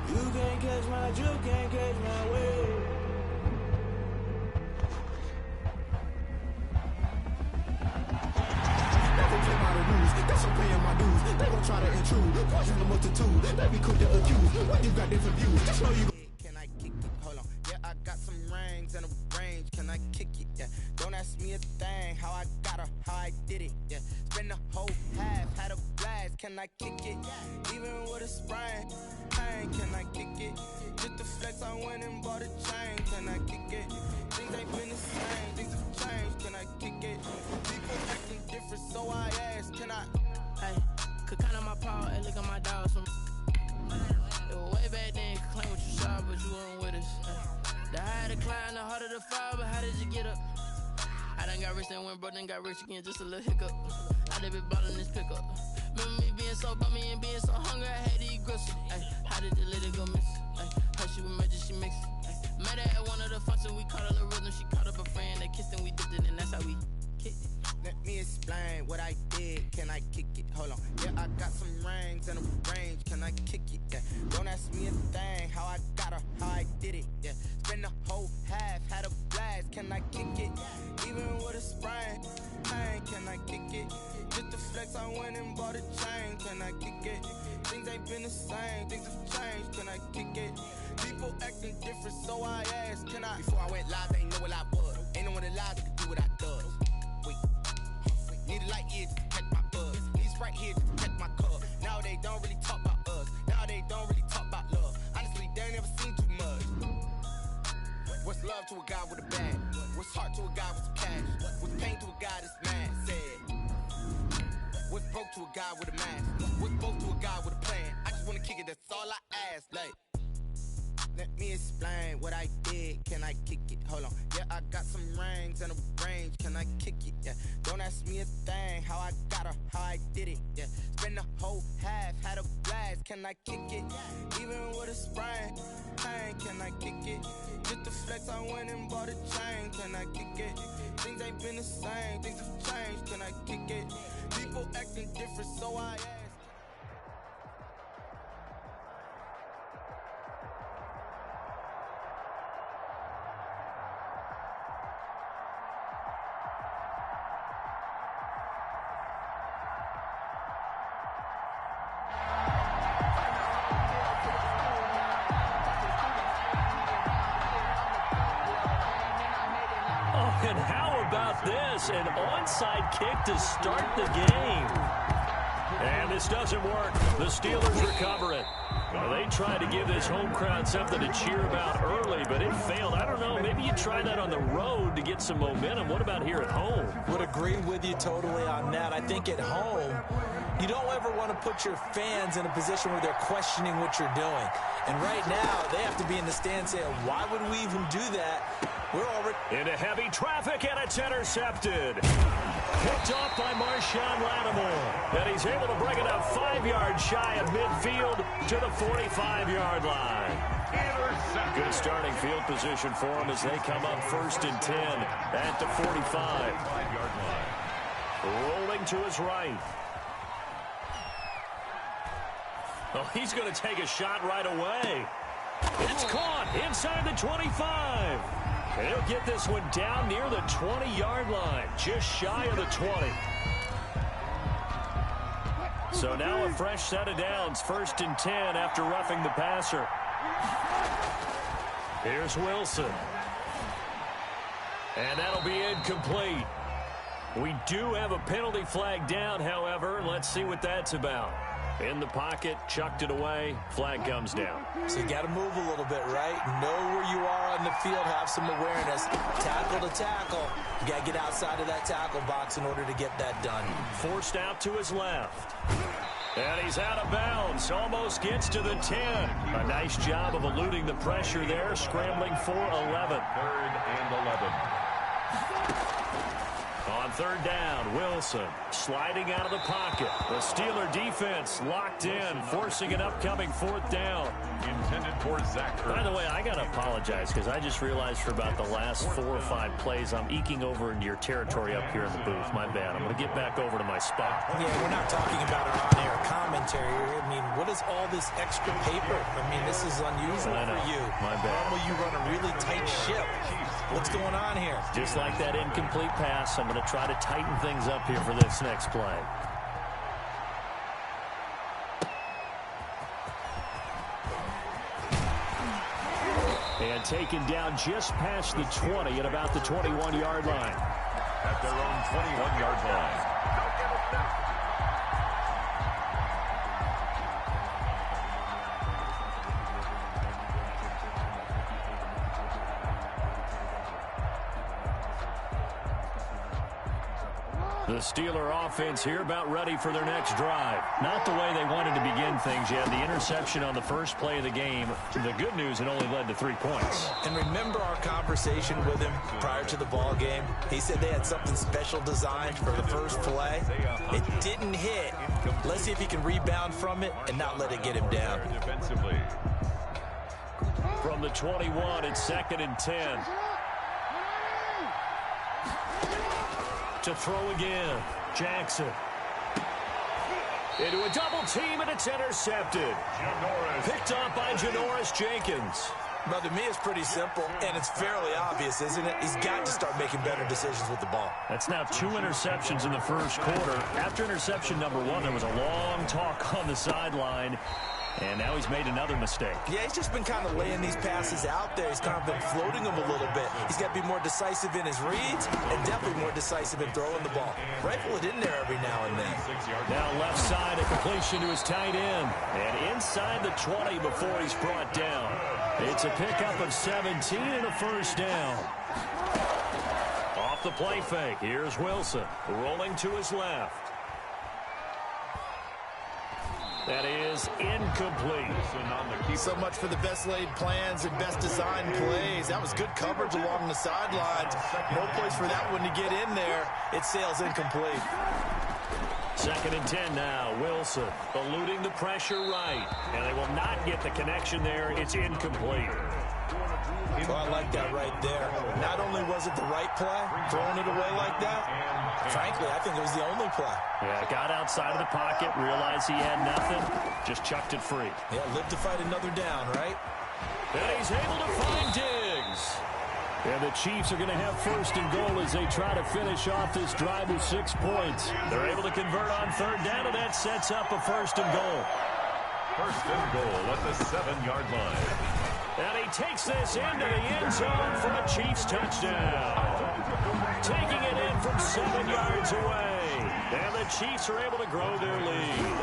You can't catch my wave. Never play by the rules, that's what paying my dues. They gon' try to intrude, poison the multitude. Let me cook the accused, what you got different views. Just know you. Can I kick it? Hold on. Yeah, I got some rings and a range. Can I kick it? Yeah. Don't ask me a thing. How I got her, how I did it. Yeah. Spend the whole half, had a blast. Can I kick it? Even with a sprain. Pain, can I kick it? Just the flex, I went and bought a chain. Can I kick it? Things ain't been the same. Things have changed. Can I kick it? People acting different, so I ask. Can I? Hey, could count on my paw and look at my dogs from. It was way back then, could claim what you saw, but you weren't with us. The higher the climb, the harder the fall, but how did you get up? I done got rich, then went broke, then got rich again, just a little hiccup. I done been ballin' this pickup. Remember me being so bummy and being so hungry, I had to eat gristle. Ay, how did the lady go miss? Ay, how she was magic, she mixed. Met her at one of the functions, we caught a little rhythm, she caught up a friend, they kissed and we dipped it, and that's how we kicked it. Let me explain what I did. Can I kick it? Hold on. Yeah, I got some rings and a range. Can I kick it? Yeah. Don't ask me a thing. How I got her, how I did it. Yeah. Spend the whole half, had a blast. Can I kick it? Even with a sprain. Pain, can I kick it? Just the flex, I went and bought a chain. Can I kick it? Things ain't been the same. Things have changed. Can I kick it? People acting different, so I asked. Can I? Before I went live, they ain't know what I was. Ain't no one alive that could do what I does. Need a light here just to catch my buzz. Need right here just to catch my cup. Now they don't really talk about us. Now they don't really talk about love. Honestly, they ain't never seen too much. What's love to a guy with a bag? What's heart to a guy with some cash? What's pain to a guy that's mad? Said. What's broke to a guy with a mask? What's broke to a guy with a plan? I just wanna kick it, that's all I ask. Like, let me explain what I did. Can I kick it? Hold on. Yeah, I got some rings and a range. Can I kick it? Yeah. Don't ask me a thing. How I got her, how I did it. Yeah. Spend the whole half, had a blast. Can I kick it? Even with a sprain. Pain, can I kick it? Just the flex, I went and bought a chain. Can I kick it? Things ain't been the same. Things have changed. Can I kick it? People acting different, so I ask. And how about this? An onside kick to start the game. And this doesn't work. The Steelers recover it. Well, they tried to give this home crowd something to cheer about early, but it failed. I don't know. Maybe you try that on the road to get some momentum. What about here at home? Would agree with you totally on that. I think at home, you don't ever want to put your fans in a position where they're questioning what you're doing. And right now, they have to be in the stands saying, why would we even do that? We're already into heavy traffic, and it's intercepted. Picked off by Marshawn Lattimore. And he's able to bring it up 5 yards shy of midfield to the 45-yard line. Good starting field position for him as they come up 1st and 10 at the 45. Rolling to his right. Oh, he's going to take a shot right away. It's caught inside the 25. And he'll get this one down near the 20-yard line, just shy of the 20. So now a fresh set of downs, 1st and 10 after roughing the passer. Here's Wilson. And that'll be incomplete. We do have a penalty flag down, however. Let's see what that's about. In the pocket, chucked it away, flag comes down. So you got to move a little bit, right? Know where you are on the field, have some awareness. Tackle to tackle. You got to get outside of that tackle box in order to get that done. Forced out to his left. And he's out of bounds, almost gets to the 10. A nice job of eluding the pressure there, scrambling for 11. 3rd and 11. On On third down, Wilson sliding out of the pocket. The Steeler defense locked in, forcing an upcoming fourth down. Intended for Zach Ertz. By the way, I got to apologize because I just realized for about the last 4 or 5 plays, I'm eking over into your territory up here in the booth. My bad. I'm going to get back over to my spot. Yeah, we're not talking about an on-air commentary. I mean, what is all this extra paper? I mean, this is unusual for you. My bad. Normally you run a really tight ship. What's going on here? Just like that incomplete pass, I'm going to try to tighten things up here for this next play. And taken down just past the 20 at about the 21-yard line. At their own 21-yard line. The Steeler offense here about ready for their next drive. Not the way they wanted to begin things yet. The interception on the first play of the game. The good news, it only led to 3 points. And remember our conversation with him prior to the ball game? He said they had something special designed for the first play. It didn't hit. Let's see if he can rebound from it and not let it get him down. Defensively. From the 21, it's 2nd and 10. To throw again, Jackson. Into a double team, and it's intercepted. Picked up by Janoris Jenkins. But to me, it's pretty simple, and it's fairly obvious, isn't it? He's got to start making better decisions with the ball. That's now 2 interceptions in the first quarter. After interception number 1, there was a long talk on the sideline. And now he's made another mistake. Yeah, he's just been kind of laying these passes out there. He's kind of been floating them a little bit. He's got to be more decisive in his reads and definitely more decisive in throwing the ball. Rifle it in there every now and then. Now left side, a completion to his tight end. And inside the 20 before he's brought down. It's a pickup of 17 and a first down. Off the play fake, here's Wilson. Rolling to his left. That is incomplete. So much for the best laid plans and best designed plays. That was good coverage along the sidelines. No place for that one to get in there. It sails incomplete. 2nd and 10 now. Wilson eluding the pressure right. And they will not get the connection there. It's incomplete. Well, I like that right there. Not only was it the right play, throwing it away like that, frankly, I think it was the only play. Yeah, got outside of the pocket, realized he had nothing, just chucked it free. Yeah, live to fight another down, right? And he's able to find Diggs. And the Chiefs are going to have 1st and goal as they try to finish off this drive with 6 points. They're able to convert on 3rd down, and that sets up a 1st and goal. 1st and goal at the 7-yard line. And he takes this into the end zone for a Chiefs touchdown. Taking it in from 7 yards away. And the Chiefs are able to grow their lead.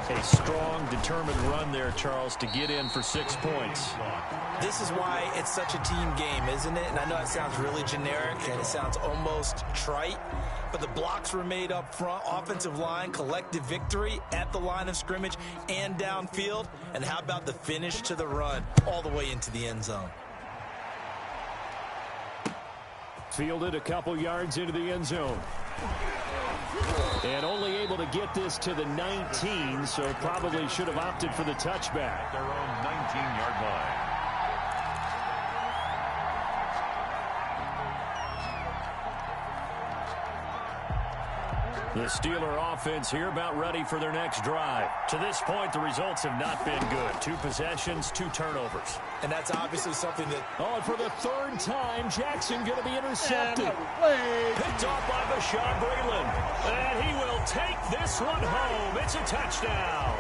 A strong, determined run there, Charles, to get in for 6 points. This is why it's such a team game, isn't it? And I know it sounds really generic and it sounds almost trite, but the blocks were made up front, offensive line, collective victory at the line of scrimmage and downfield. And how about the finish to the run all the way into the end zone? Fielded a couple yards into the end zone. And only able to get this to the 19, so probably should have opted for the touchback. Their own 19-yard line. The Steeler offense here about ready for their next drive. To this point, the results have not been good. 2 possessions, 2 turnovers. And that's obviously something that... Oh, and for the 3rd time, Jackson going to be intercepted. Picked off by Bashaud Breeland. And he will take this one home. It's a touchdown.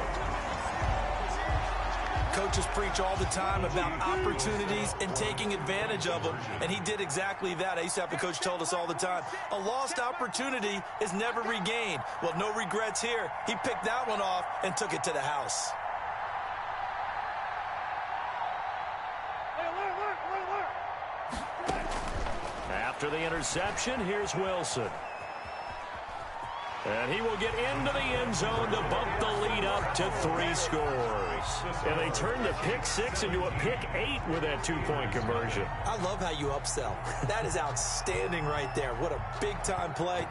Coaches preach all the time about opportunities and taking advantage of them, and he did exactly that. I used to have a coach told us all the time, a lost opportunity is never regained. Well, no regrets here. He picked that one off and took it to the house. After the interception, here's Wilson. And he will get into the end zone to bump the lead up to 3 scores. And they turn the pick 6 into a pick 8 with that 2-point conversion. I love how you upsell. That is outstanding right there. What a big-time play.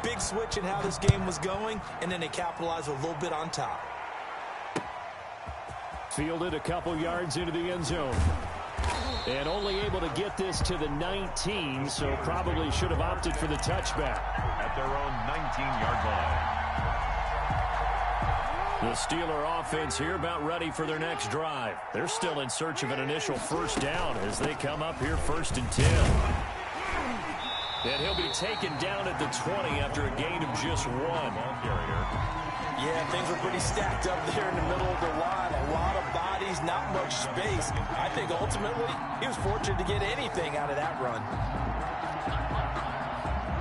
Big switch in how this game was going, and then they capitalized a little bit on top. Fielded a couple yards into the end zone. And only able to get this to the 19, so probably should have opted for the touchback. At their own 19-yard line. The Steeler offense here about ready for their next drive. They're still in search of an initial first down as they come up here 1st and 10. And he'll be taken down at the 20 after a gain of just 1. Yeah, things were pretty stacked up there in the middle of the line. A lot of bodies, not much space. I think ultimately he was fortunate to get anything out of that run.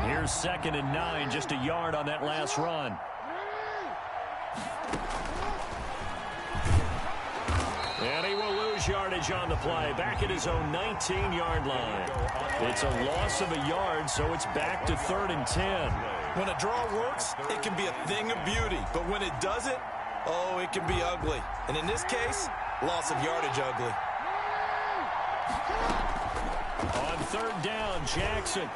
Here's 2nd and 9, just a yard on that last run. And he will lose yardage on the play, back at his own 19-yard line. It's a loss of a yard, so it's back to 3rd and 10. When a draw works, it can be a thing of beauty. But when it doesn't, oh, it can be ugly. And in this case, loss of yardage ugly. On 3rd down, Jackson.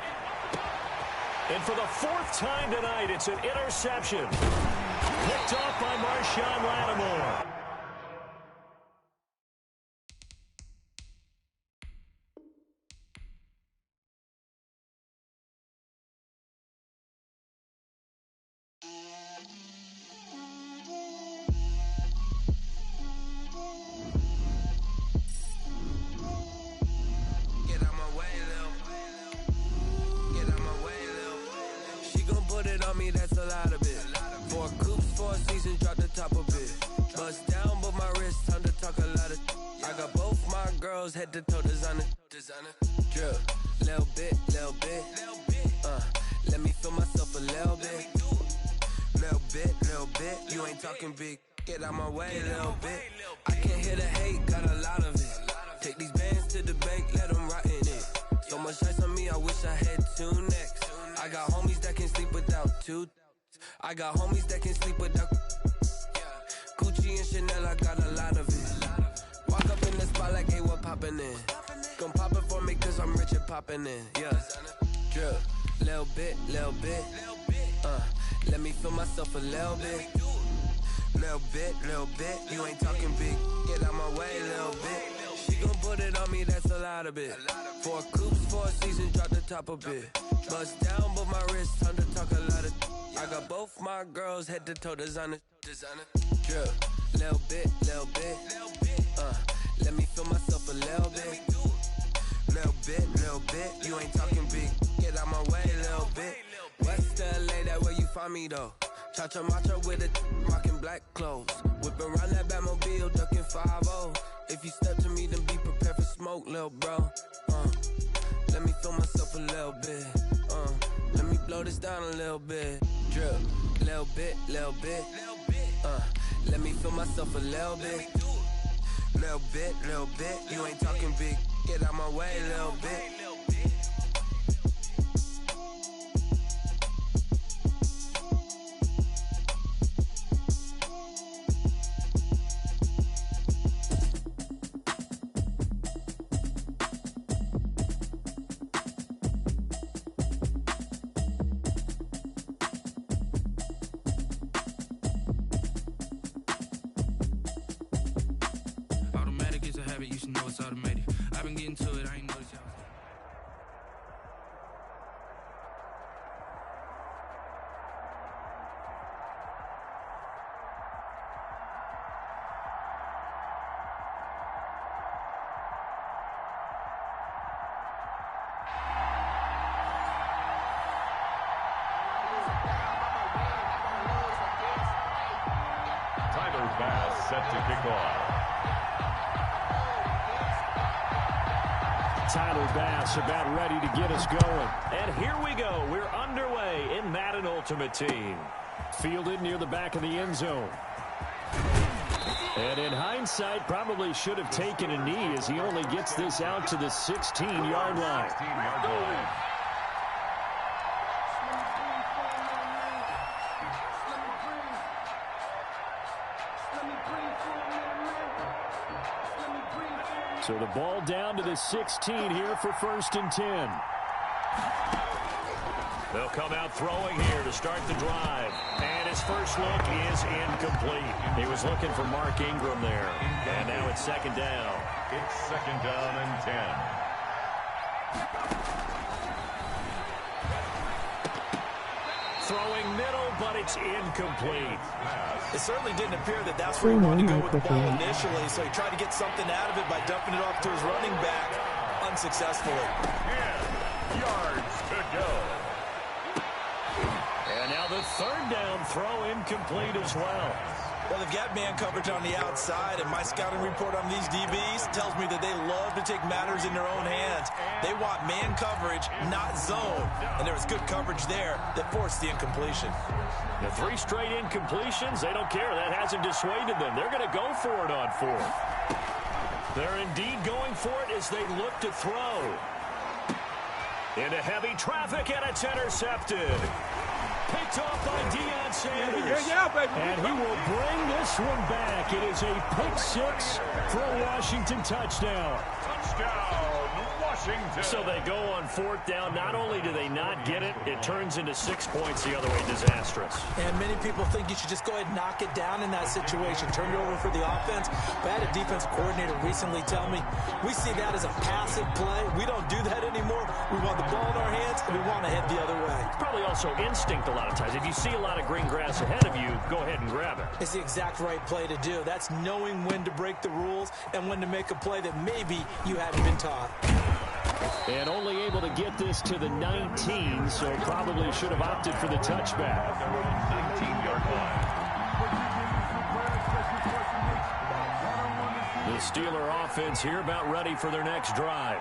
And for the 4th time tonight, it's an interception. Picked off by Marshawn Lattimore. Head to toe designer, drip, little bit, let me feel myself a little bit, you ain't talking big, get out my way, little bit, I can't hear the hate, got a lot of it, take these bands to the bank, let them rot in it, so much ice on me, I wish I had 2 necks, I got homies that can sleep without 2, I got homies that can sleep without, Gucci and Chanel, I got a lot of it. Walk up in the spot like, hey, what poppin' in? Gon' pop it for me cause I'm rich and poppin' in, yeah. Drip, little bit, let me feel myself a little bit. Little bit, you ain't talking big, get out my way, little bit. She gon' put it on me, that's a lot of it. 4 coops, 4 seasons, drop the top a bit. Bust down, but my wrist, time to talk a lot of. I got both my girls, head to toe designer. Drip, little bit, let me feel myself a little bit. Little bit, you ain't talking big, get out my way, little bit. West LA, that where you find me though. Cha-cha matcha with a rockin' black clothes. Whip around that Batmobile, ducking 5-0. If you step to me, then be prepared for smoke, little bro. Let me feel myself a little bit. Let me blow this down a little bit. Drip, little bit. Let me feel myself a little bit. Little bit, you ain't talking big, get out my way, little bit. You should know it's automated. I've been getting to it, I ain't noticed y'all. Tyler Bass set to kick off. Tyler Bass about ready to get us going. And here we go. We're underway in Madden Ultimate Team. Fielded near the back of the end zone. And in hindsight, probably should have taken a knee as he only gets this out to the 16-yard line. 16-yard line. So the ball down to the 16 here for 1st and 10. They'll come out throwing here to start the drive. And his first look is incomplete. He was looking for Mark Ingram there. And now it's 2nd down. It's 2nd down and 10. Throwing middle, but it's incomplete. It certainly didn't appear that that's where he wanted to go with the ball initially, so he tried to get something out of it by dumping it off to his running back unsuccessfully. 10 yards to go. And now the 3rd down throw incomplete as well. Well, they've got man coverage on the outside, and my scouting report on these DBs tells me that they love to take matters in their own hands. They want man coverage, not zone. And there was good coverage there that forced the incompletion. The 3 straight incompletions, they don't care. That hasn't dissuaded them. They're going to go for it on 4th. They're indeed going for it as they look to throw. Into heavy traffic, and it's intercepted. Picked off by Deion Sanders. And he will bring this one back. It is a pick 6 for a Washington touchdown. Touchdown, Washington. So they go on 4th down. Not only do they not get it, it turns into 6 points the other way. Disastrous. And many people think you should just go ahead and knock it down in that situation. Turn it over for the offense. But I had a defensive coordinator recently tell me, we see that as a passive play. We don't do that anymore. We want the ball in our hands, and we want to head the other way. It's probably also instinct a lot of times. If you see a lot of green grass ahead of you, go ahead and grab it. It's the exact right play to do. That's knowing when to break the rules and when to make a play that maybe you hadn't been taught. And only able to get this to the 19, so probably should have opted for the touchback. 19-yard line. The Steeler offense here about ready for their next drive.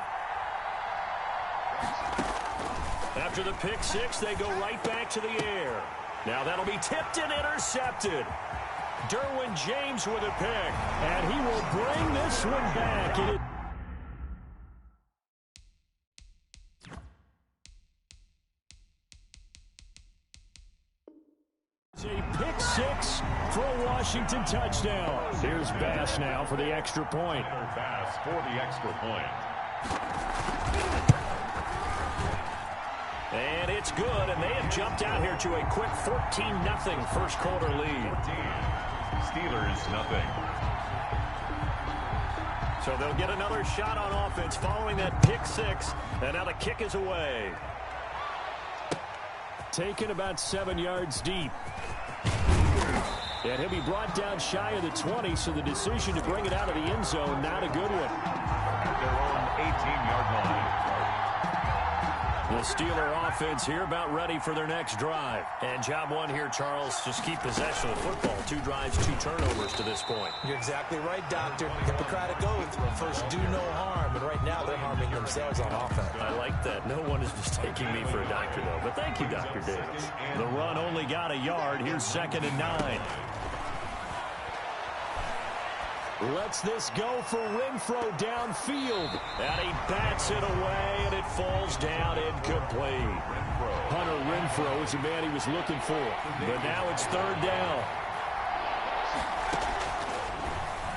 After the pick 6, they go right back to the air. Now that'll be tipped and intercepted. Derwin James with a pick, and he will bring this one back. It's a pick 6 for a Washington touchdown. Here's Bass now for the extra point. Bass for the extra point. And it's good, and they have jumped out here to a quick 14-0 first quarter lead. Steelers nothing. So they'll get another shot on offense following that pick 6, and now the kick is away. Taken about 7 yards deep. And he'll be brought down shy of the 20, so the decision to bring it out of the end zone, not a good one. At their own 18-yard line. The Steeler offense here about ready for their next drive. And job one here, Charles, just keep possession of the football. 2 drives, 2 turnovers to this point. You're exactly right, Doctor. Hippocratic oath. First, do no harm. And right now, they're harming themselves on offense. I like that. No one is mistaking me for a doctor, though. But thank you, Dr. Davis. The run only got a yard. Here's 2nd and 9. Lets this go for Renfro downfield. And he bats it away, and it falls down incomplete. Hunter Renfro is the man he was looking for. But now it's 3rd down.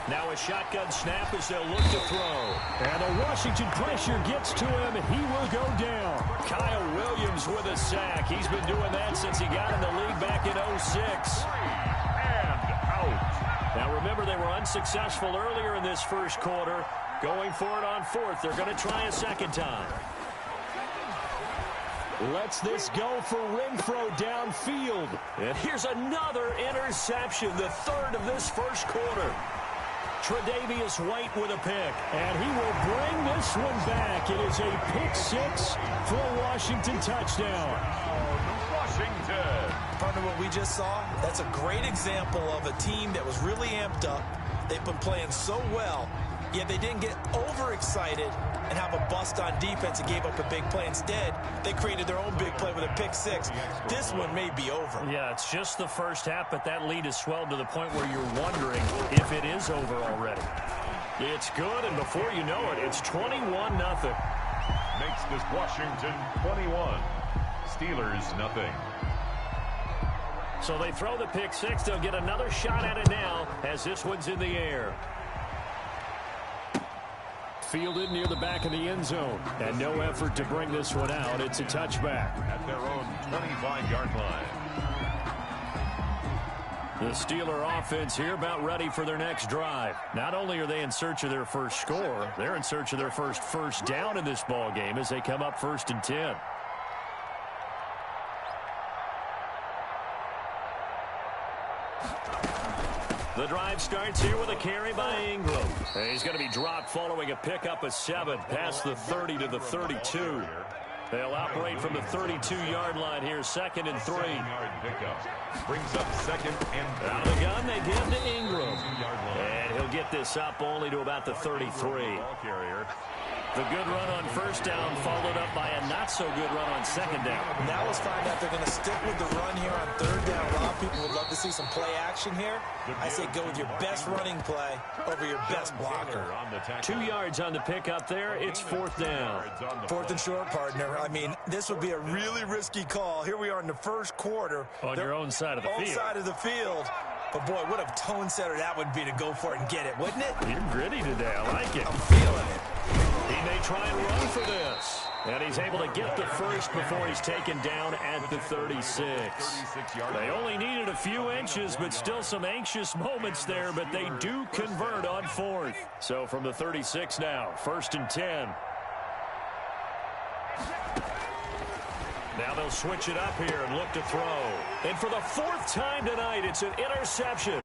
Now a shotgun snap as they'll look to throw. And the Washington pressure gets to him. He will go down. Kyle Williams with a sack. He's been doing that since he got in the league back in 06. And out. Now remember, they were unsuccessful earlier in this first quarter. Going for it on 4th. They're going to try a second time. Lets this go for Renfro downfield. And here's another interception, the 3rd of this first quarter. Tre'Davious White with a pick. And he will bring this one back. It is a pick 6 for a Washington touchdown. Washington. Partner, what we just saw, that's a great example of a team that was really amped up. They've been playing so well, yet they didn't get overexcited and have a bust on defense and gave up a big play. Instead, they created their own big play with a pick 6. This one may be over. Yeah, it's just the first half, but that lead has swelled to the point where you're wondering if it is over already. It's good, and before you know it, it's 21-0. Makes this Washington 21. Steelers nothing. So they throw the pick 6. They'll get another shot at it now as this one's in the air. fielded near the back of the end zone. And no effort to bring this one out. It's a touchback. At their own 25-yard line. The Steeler offense here about ready for their next drive. Not only are they in search of their first score, they're in search of their first down in this ball game as they come up 1st and 10. The drive starts here with a carry by Ingram. And he's going to be dropped following a pickup of 7 past the 30 to the 32. They'll operate from the 32-yard line here, 2nd and 3. 7-yard pickup. Brings up 2nd and 3. Out of the gun, they give to Ingram. And he'll get this up only to about the 33. Ball carrier. The good run on 1st down followed up by a not-so-good run on 2nd down. Now let's find out they're going to stick with the run here on 3rd down. A lot of people would love to see some play action here. I say go with your best running play over your best blocker. 2 yards on the pickup there. It's 4th down. 4th and short, partner. I mean, this would be a really risky call. Here we are in the 1st quarter. On your own side of the field. Own side of the field. But, boy, what a tone setter that would be to go for it and get it, wouldn't it? You're gritty today. I like it. I'm feeling it. He may try and run for this. And he's able to get the first before he's taken down at the 36. They only needed a few inches, but still some anxious moments there, but they do convert on 4th. So from the 36 now, 1st and 10. Now they'll switch it up here and look to throw. And for the 4th time tonight, it's an interception.